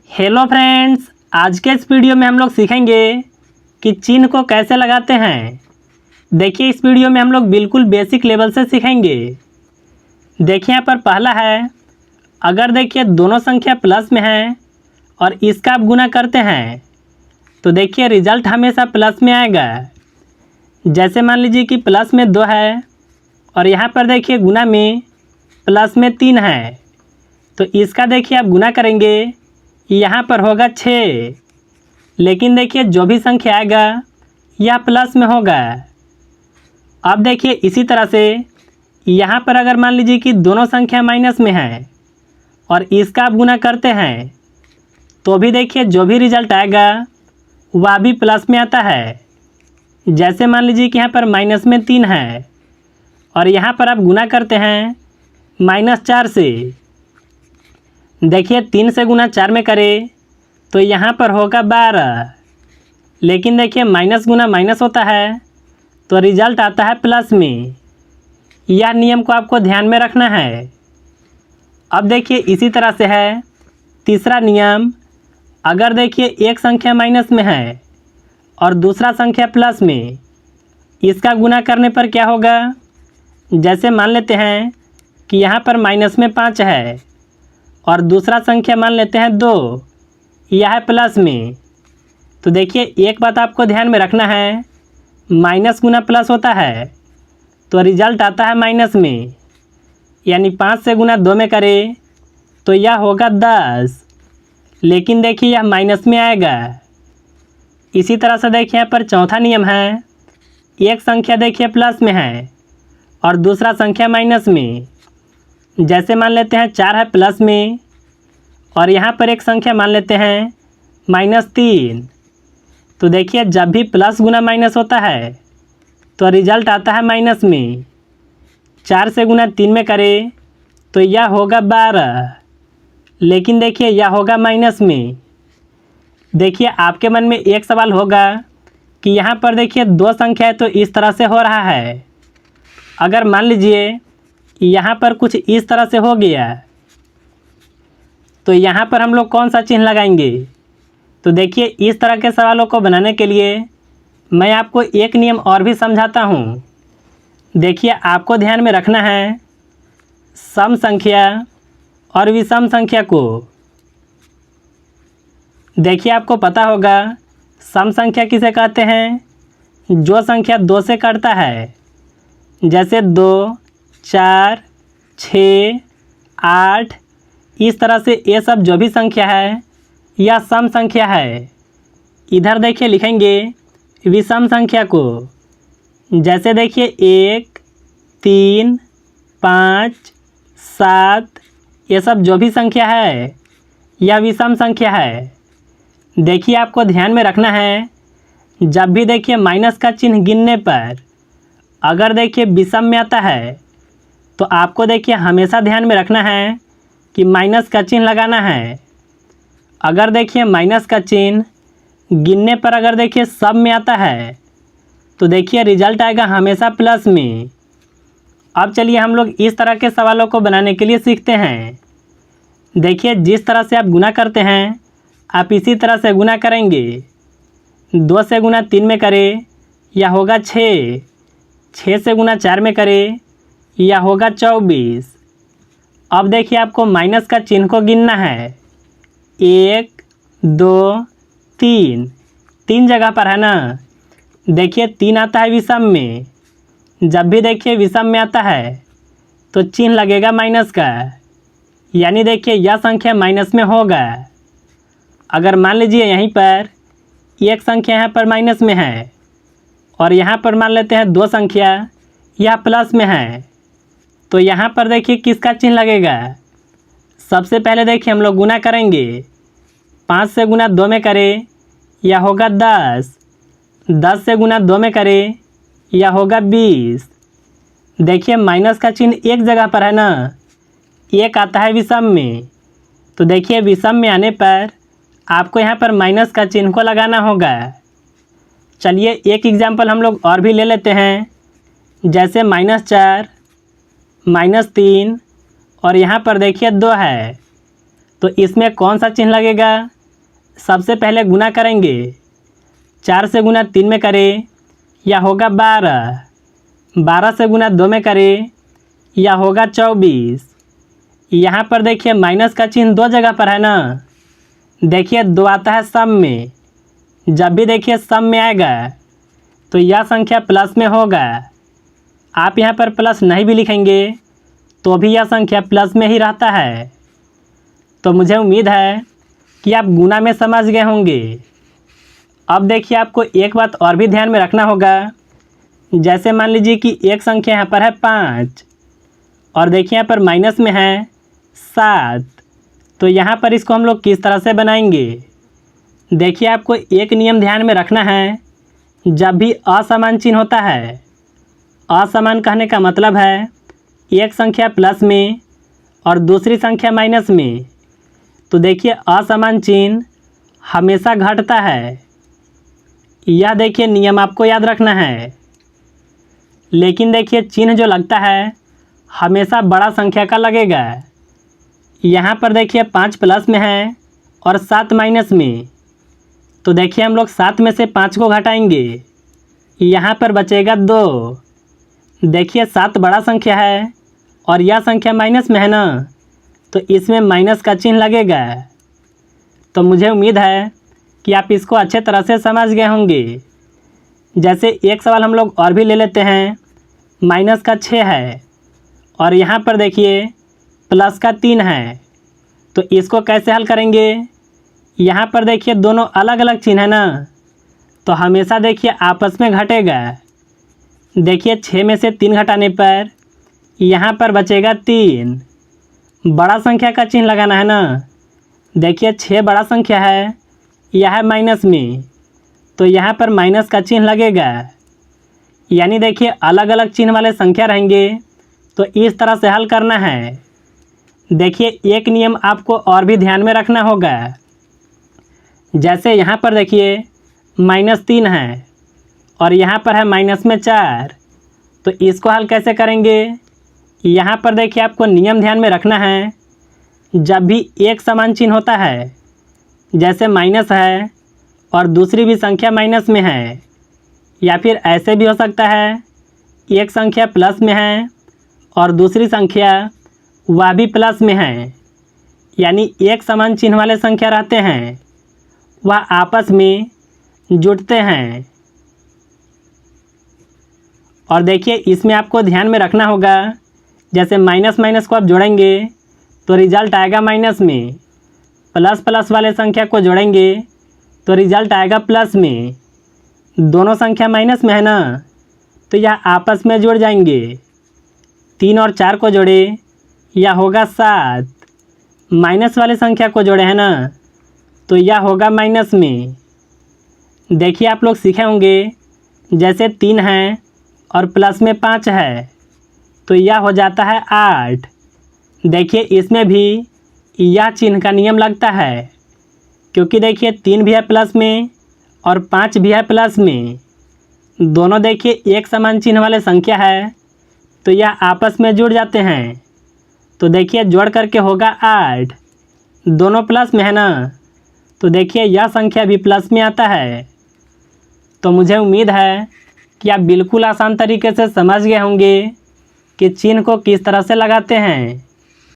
Hello friends, आज के इस वीडियो में हम लोग सीखेंगे कि चिन्ह को कैसे लगाते हैं। देखिए, इस वीडियो में हम लोग बिल्कुल बेसिक लेवल से सीखेंगे। देखिए यहाँ पर पहला है, अगर देखिए दोनों संख्या प्लस में है और इसका आप गुना करते हैं तो देखिए रिजल्ट हमेशा प्लस में आएगा। जैसे मान लीजिए कि प्लस में 2 है और यहाँ पर देखिए गुना में प्लस में 3 है, तो इसका देखिए आप गुना करेंगे, यहाँ पर होगा 6। लेकिन देखिए जो भी संख्या आएगा यह प्लस में होगा। अब देखिए इसी तरह से यहाँ पर अगर मान लीजिए कि दोनों संख्या माइनस में है और इसका आप गुना करते हैं तो भी देखिए जो भी रिजल्ट आएगा वह भी प्लस में आता है। जैसे मान लीजिए कि यहाँ पर माइनस में 3 है और यहाँ पर आप गुना करते हैं -4 से। देखिए 3 से गुना 4 में करें तो यहाँ पर होगा 12। लेकिन देखिए माइनस गुना माइनस होता है तो रिजल्ट आता है प्लस में। यह नियम को आपको ध्यान में रखना है। अब देखिए इसी तरह से है तीसरा नियम, अगर देखिए एक संख्या माइनस में है और दूसरा संख्या प्लस में, इसका गुना करने पर क्या होगा। जैसे मान लेते हैं कि यहाँ पर माइनस में 5 है और दूसरा संख्या मान लेते हैं 2, यह है प्लस में। तो देखिए एक बात आपको ध्यान में रखना है, माइनस गुना प्लस होता है तो रिजल्ट आता है माइनस में। यानी 5 से गुना 2 में करें तो यह होगा 10। लेकिन देखिए यह माइनस में आएगा। इसी तरह से देखिए यहाँ पर चौथा नियम है, एक संख्या देखिए प्लस में है और दूसरा संख्या माइनस में। जैसे मान लेते हैं 4 है प्लस में और यहाँ पर एक संख्या मान लेते हैं -3। तो देखिए जब भी प्लस गुना माइनस होता है तो रिजल्ट आता है माइनस में। 4 से गुना 3 में करें तो यह होगा 12। लेकिन देखिए यह होगा माइनस में। देखिए आपके मन में एक सवाल होगा कि यहाँ पर देखिए 2 संख्या है तो इस तरह से हो रहा है। अगर मान लीजिए यहाँ पर कुछ इस तरह से हो गया तो यहाँ पर हम लोग कौन सा चिन्ह लगाएंगे। तो देखिए इस तरह के सवालों को बनाने के लिए मैं आपको एक नियम और भी समझाता हूँ। देखिए आपको ध्यान में रखना है, सम संख्या और विषम संख्या को। देखिए आपको पता होगा सम संख्या किसे कहते हैं, जो संख्या 2 से कटता है। जैसे 2, 4, 6, 8, इस तरह से ये सब जो भी संख्या है यह सम संख्या है। इधर देखिए लिखेंगे विषम संख्या को। जैसे देखिए 1, 3, 5, 7, ये सब जो भी संख्या है यह विषम संख्या है। देखिए आपको ध्यान में रखना है, जब भी देखिए माइनस का चिन्ह गिनने पर अगर देखिए विषम में आता है तो आपको देखिए हमेशा ध्यान में रखना है कि माइनस का चिन्ह लगाना है। अगर देखिए माइनस का चिन्ह गिनने पर अगर देखिए सब में आता है तो देखिए रिजल्ट आएगा हमेशा प्लस में। अब चलिए हम लोग इस तरह के सवालों को बनाने के लिए सीखते हैं। देखिए जिस तरह से आप गुना करते हैं आप इसी तरह से गुना करेंगे। 2 से गुना 3 में करें यह होगा 6। 6 से गुना 4 में करें यह होगा 24। अब देखिए आपको माइनस का चिन्ह को गिनना है। 1, 2, 3, 3 जगह पर है ना। देखिए 3 आता है विषम में। जब भी देखिए विषम में आता है तो चिन्ह लगेगा माइनस का, यानी देखिए यह संख्या माइनस में होगा। अगर मान लीजिए यहीं पर एक संख्या यहाँ पर माइनस में है और यहाँ पर मान लेते हैं 2 संख्या यह प्लस में है, तो यहाँ पर देखिए किसका चिन्ह लगेगा। सबसे पहले देखिए हम लोग गुना करेंगे। 5 से गुना 2 में करें यह होगा 10। 10 से गुना 2 में करें यह होगा 20। देखिए माइनस का चिन्ह एक जगह पर है ना, एक आता है विषम में। तो देखिए विषम में आने पर आपको यहाँ पर माइनस का चिन्ह को लगाना होगा। चलिए एक एग्जाम्पल हम लोग और भी ले लेते हैं। जैसे -4, -3 और यहाँ पर देखिए 2 है, तो इसमें कौन सा चिन्ह लगेगा। सबसे पहले गुना करेंगे। 4 से गुना 3 में करें, यह होगा 12। 12 से गुना 2 में करें, यह होगा 24। यहाँ पर देखिए माइनस का चिन्ह 2 जगह पर है ना। देखिए 2 आता है सम में। जब भी देखिए सम में आएगा तो यह संख्या प्लस में होगा। आप यहाँ पर प्लस नहीं भी लिखेंगे तो भी यह संख्या प्लस में ही रहता है। तो मुझे उम्मीद है कि आप गुना में समझ गए होंगे। अब देखिए आपको एक बात और भी ध्यान में रखना होगा। जैसे मान लीजिए कि एक संख्या यहाँ पर है 5 और देखिए यहाँ पर माइनस में है 7। तो यहाँ पर इसको हम लोग किस तरह से बनाएंगे। देखिए आपको एक नियम ध्यान में रखना है। जब भी असमान चिन्ह होता है, असमान कहने का मतलब है एक संख्या प्लस में और दूसरी संख्या माइनस में, तो देखिए असमान चिन्ह हमेशा घटता है। यह देखिए नियम आपको याद रखना है। लेकिन देखिए चिन्ह जो लगता है हमेशा बड़ा संख्या का लगेगा। यहाँ पर देखिए 5 प्लस में है और 7 माइनस में, तो देखिए हम लोग 7 में से 5 को घटाएंगे, यहाँ पर बचेगा 2। देखिए 7 बड़ा संख्या है और यह संख्या माइनस में है ना, तो इसमें माइनस का चिन्ह लगेगा। तो मुझे उम्मीद है कि आप इसको अच्छे तरह से समझ गए होंगे। जैसे एक सवाल हम लोग और भी ले लेते हैं। माइनस का 6 है और यहाँ पर देखिए प्लस का 3 है, तो इसको कैसे हल करेंगे। यहाँ पर देखिए दोनों अलग अलग चिन्ह है ना, तो हमेशा देखिए आपस में घटेगा। देखिए 6 में से 3 घटाने पर यहाँ पर बचेगा 3। बड़ा संख्या का चिन्ह लगाना है ना। देखिए 6 बड़ा संख्या है, यह है माइनस में, तो यहाँ पर माइनस का चिन्ह लगेगा। यानी देखिए अलग अलग चिन्ह वाले संख्या रहेंगे तो इस तरह से हल करना है। देखिए एक नियम आपको और भी ध्यान में रखना होगा। जैसे यहाँ पर देखिए -3 है और यहाँ पर है माइनस में 4, तो इसको हल कैसे करेंगे। यहाँ पर देखिए आपको नियम ध्यान में रखना है। जब भी एक समान चिन्ह होता है, जैसे माइनस है और दूसरी भी संख्या माइनस में है, या फिर ऐसे भी हो सकता है एक संख्या प्लस में है और दूसरी संख्या वह भी प्लस में है, यानी एक समान चिन्ह वाले संख्या रहते हैं, वह आपस में जुड़ते हैं। और देखिए इसमें आपको ध्यान में रखना होगा। जैसे माइनस माइनस को आप जोड़ेंगे तो रिजल्ट आएगा माइनस में, प्लस प्लस वाले संख्या को जोड़ेंगे तो रिजल्ट आएगा प्लस में। दोनों संख्या माइनस में है ना, तो यह आपस में जुड़ जाएंगे। 3 और 4 को जोड़े, यह होगा 7। माइनस वाले संख्या को जोड़े हैं ना, तो यह होगा माइनस में। देखिए आप लोग सीखे होंगे, जैसे 3 है और प्लस में 5 है, तो यह हो जाता है 8। देखिए इसमें भी यह चिन्ह का नियम लगता है, क्योंकि देखिए 3 भी है प्लस में और 5 भी है प्लस में। दोनों देखिए एक समान चिन्ह वाले संख्या है, तो यह आपस में जुड़ जाते हैं। तो देखिए जोड़ करके होगा 8। दोनों प्लस में है ना, तो देखिए यह संख्या भी प्लस में आता है। तो मुझे उम्मीद है कि आप बिल्कुल आसान तरीके से समझ गए होंगे कि चिन्ह को किस तरह से लगाते हैं।